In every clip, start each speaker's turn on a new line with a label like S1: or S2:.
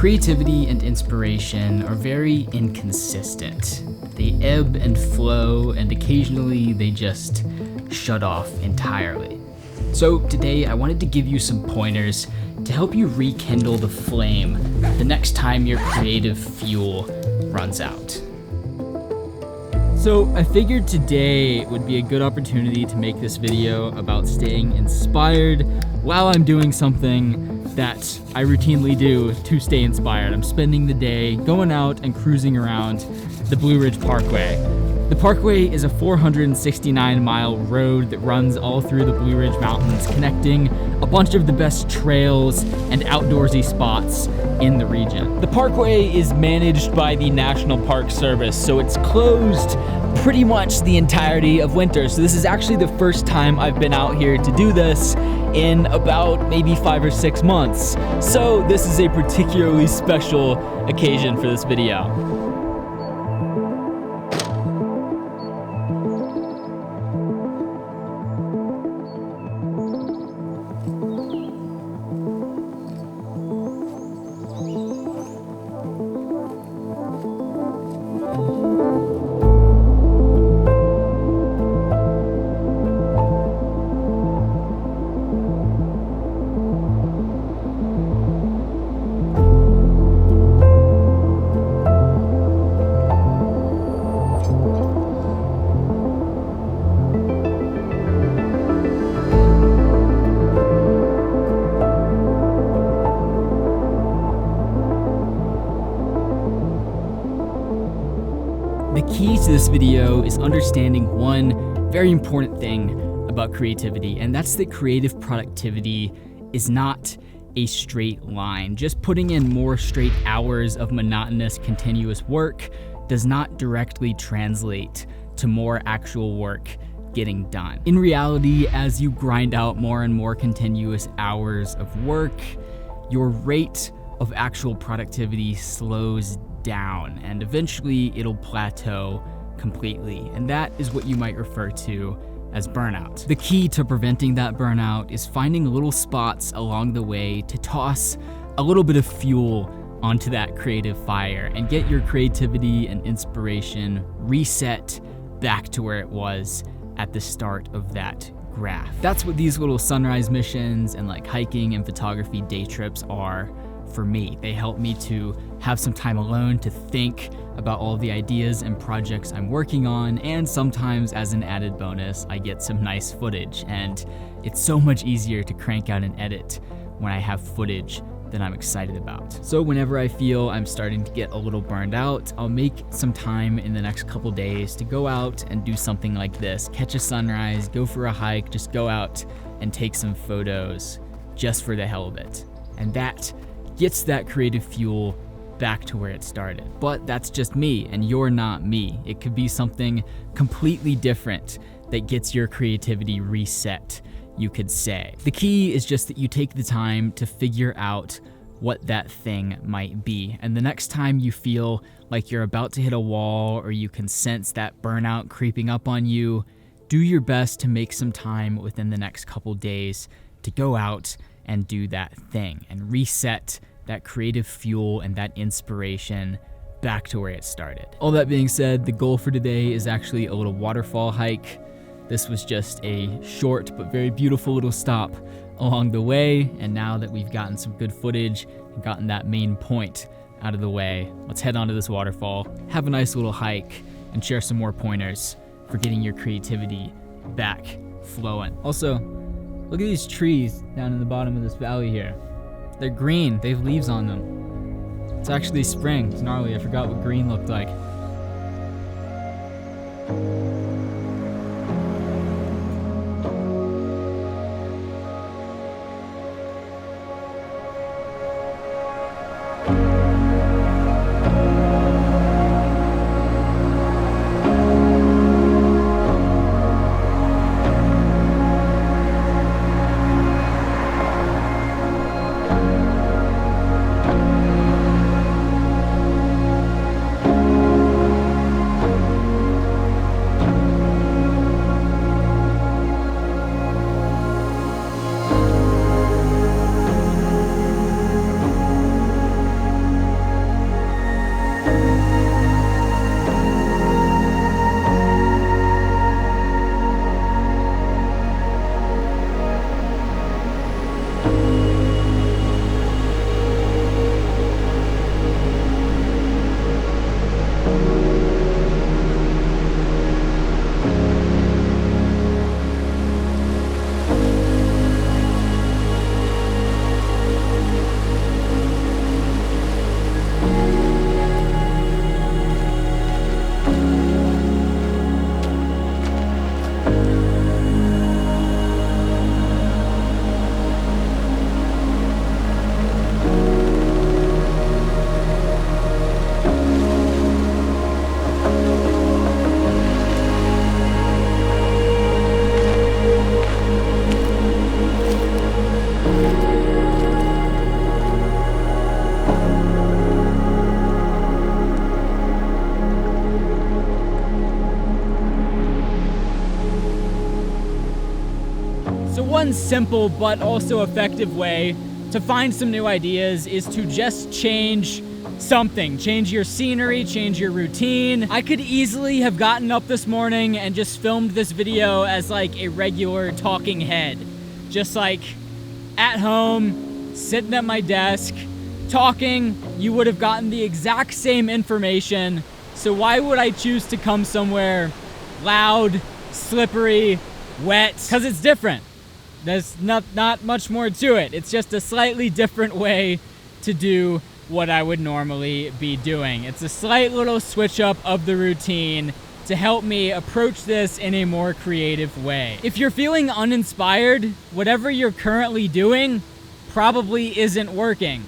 S1: Creativity and inspiration are very inconsistent. They ebb and flow, and occasionally they just shut off entirely. So today I wanted to give you some pointers to help you rekindle the flame the next time your creative fuel runs out. So I figured today would be a good opportunity to make this video about staying inspired while I'm doing something that I routinely do to stay inspired. I'm spending the day going out and cruising around the Blue Ridge Parkway. The Parkway is a 469-mile road that runs all through the Blue Ridge Mountains, connecting a bunch of the best trails and outdoorsy spots in the region. The Parkway is managed by the National Park Service, so it's closed pretty much the entirety of winter. So this is actually the first time I've been out here to do this in about maybe 5 or 6 months. So this is a particularly special occasion for this video. The key to this video is understanding one very important thing about creativity, and that's that creative productivity is not a straight line. Just putting in more straight hours of monotonous, continuous work does not directly translate to more actual work getting done. In reality, as you grind out more and more continuous hours of work, your rate of actual productivity slows down, and eventually it'll plateau completely. And that is what you might refer to as burnout. The key to preventing that burnout is finding little spots along the way to toss a little bit of fuel onto that creative fire and get your creativity and inspiration reset back to where it was at the start of that graph. That's what these little sunrise missions and like hiking and photography day trips are for me. They help me to have some time alone to think about all of the ideas and projects I'm working on, and sometimes as an added bonus, I get some nice footage, and it's so much easier to crank out an edit when I have footage that I'm excited about. So whenever I feel I'm starting to get a little burned out, I'll make some time in the next couple days to go out and do something like this. Catch a sunrise, go for a hike, just go out and take some photos just for the hell of it. And that gets that creative fuel back to where it started. But that's just me, and you're not me. It could be something completely different that gets your creativity reset, you could say. The key is just that you take the time to figure out what that thing might be. And the next time you feel like you're about to hit a wall, or you can sense that burnout creeping up on you, do your best to make some time within the next couple days to go out and do that thing and reset that creative fuel and that inspiration back to where it started. All that being said, the goal for today is actually a little waterfall hike. This was just a short but very beautiful little stop along the way, and now that we've gotten some good footage and gotten that main point out of the way, let's head onto this waterfall, have a nice little hike, and share some more pointers for getting your creativity back flowing. Also, look at these trees down in the bottom of this valley here. They're green, they have leaves on them. It's actually spring, it's gnarly, I forgot what green looked like. one simple but also effective way to find some new ideas is to just change something. Change your scenery, change your routine. I could easily have gotten up this morning and just filmed this video as like a regular talking head. Just like at home, sitting at my desk, talking. You would have gotten the exact same information. So why would I choose to come somewhere loud, slippery, wet? Because it's different. There's not much more to it. It's just a slightly different way to do what I would normally be doing. It's a slight little switch up of the routine to help me approach this in a more creative way. If you're feeling uninspired, whatever you're currently doing probably isn't working.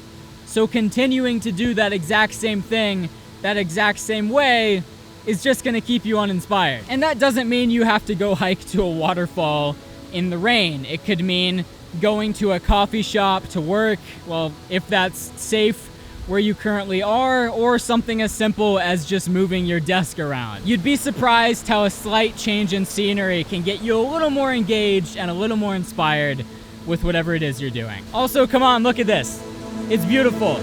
S1: So continuing to do that exact same thing, that exact same way, is just gonna keep you uninspired. And that doesn't mean you have to go hike to a waterfall in the rain. It could mean going to a coffee shop to work, well, if that's safe where you currently are, or something as simple as just moving your desk around. You'd be surprised how a slight change in scenery can get you a little more engaged and a little more inspired with whatever it is you're doing. Also, come on, look at this. It's beautiful.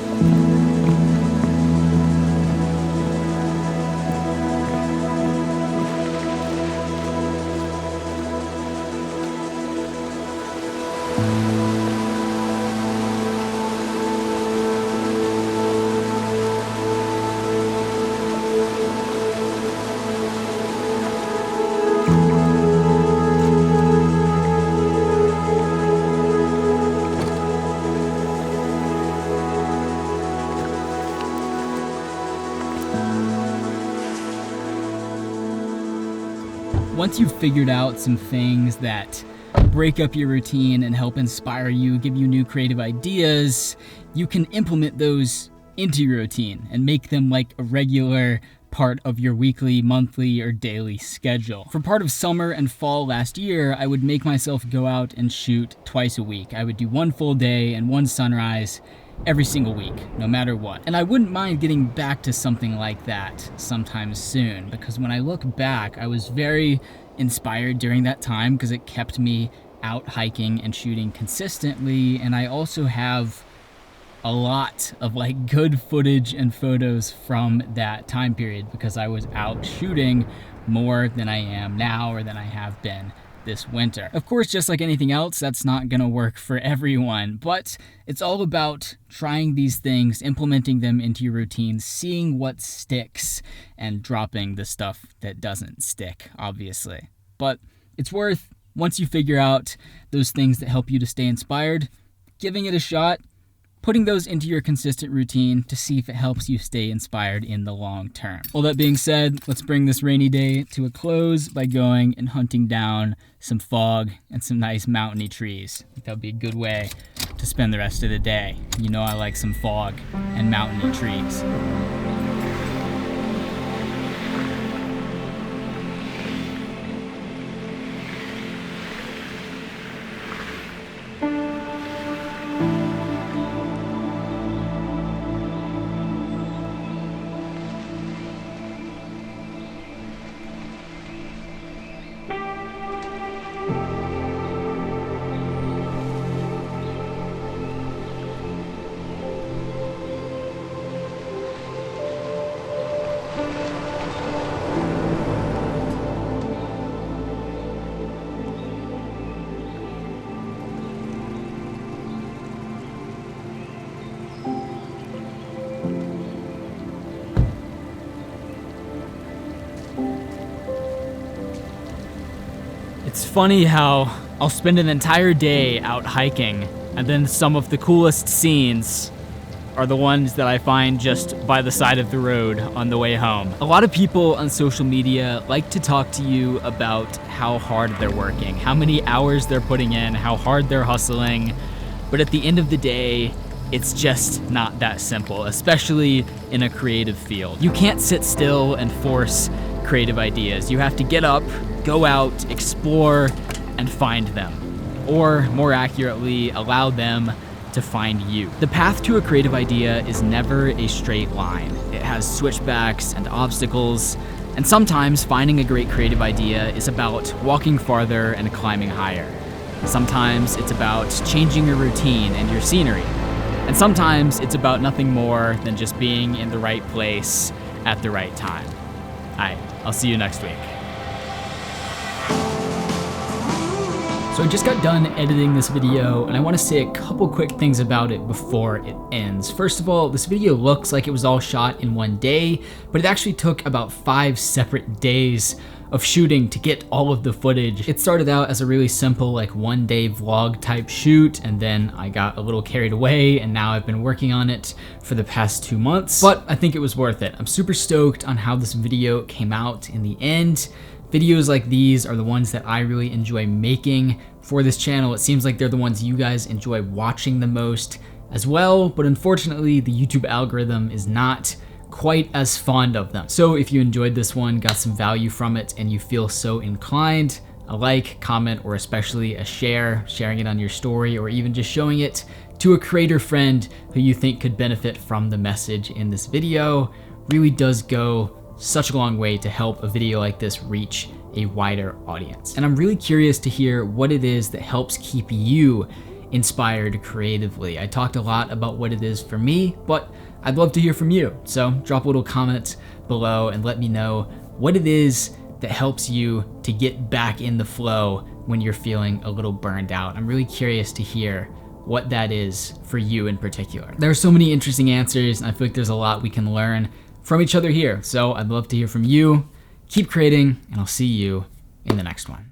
S1: Once you've figured out some things that break up your routine and help inspire you, give you new creative ideas, you can implement those into your routine and make them like a regular part of your weekly, monthly, or daily schedule. For part of summer and fall last year, I would make myself go out and shoot twice a week. I would do one full day and one sunrise every single week, no matter what. And I wouldn't mind getting back to something like that sometime soon, because when I look back, I was very inspired during that time because it kept me out hiking and shooting consistently. And I also have a lot of like good footage and photos from that time period because I was out shooting more than I am now or than I have been this winter. Of course, just like anything else, that's not gonna work for everyone, but it's all about trying these things, implementing them into your routine, seeing what sticks, and dropping the stuff that doesn't stick, obviously. But it's worth, once you figure out those things that help you to stay inspired, giving it a shot, putting those into your consistent routine to see if it helps you stay inspired in the long term. All that being said, let's bring this rainy day to a close by going and hunting down some fog and some nice mountainy trees. I think that would be a good way to spend the rest of the day. You know I like some fog and mountainy trees. It's funny how I'll spend an entire day out hiking, and then some of the coolest scenes are the ones that I find just by the side of the road on the way home. A lot of people on social media like to talk to you about how hard they're working, how many hours they're putting in, how hard they're hustling, but at the end of the day, it's just not that simple, especially in a creative field. You can't sit still and force creative ideas. You have to get up, go out, explore, and find them. Or, more accurately, allow them to find you. The path to a creative idea is never a straight line. It has switchbacks and obstacles, and sometimes finding a great creative idea is about walking farther and climbing higher. Sometimes it's about changing your routine and your scenery. And sometimes it's about nothing more than just being in the right place at the right time. All right, I'll see you next week. So I just got done editing this video, and I want to say a couple quick things about it before it ends. First of all, this video looks like it was all shot in one day, but it actually took about 5 separate days of shooting to get all of the footage. It started out as a really simple like 1-day vlog type shoot, and then I got a little carried away, and now I've been working on it for the past 2 months, but I think it was worth it. I'm super stoked on how this video came out in the end. Videos like these are the ones that I really enjoy making for this channel. It seems like they're the ones you guys enjoy watching the most as well, but unfortunately the YouTube algorithm is not quite as fond of them. So if you enjoyed this one, got some value from it, and you feel so inclined, a like, comment, or especially a share, sharing it on your story, or even just showing it to a creator friend who you think could benefit from the message in this video really does go such a long way to help a video like this reach a wider audience. And I'm really curious to hear what it is that helps keep you inspired creatively. I talked a lot about what it is for me, but I'd love to hear from you. So drop a little comment below and let me know what it is that helps you to get back in the flow when you're feeling a little burned out. I'm really curious to hear what that is for you in particular. There are so many interesting answers, and I feel like there's a lot we can learn from each other here. So I'd love to hear from you. Keep creating, and I'll see you in the next one.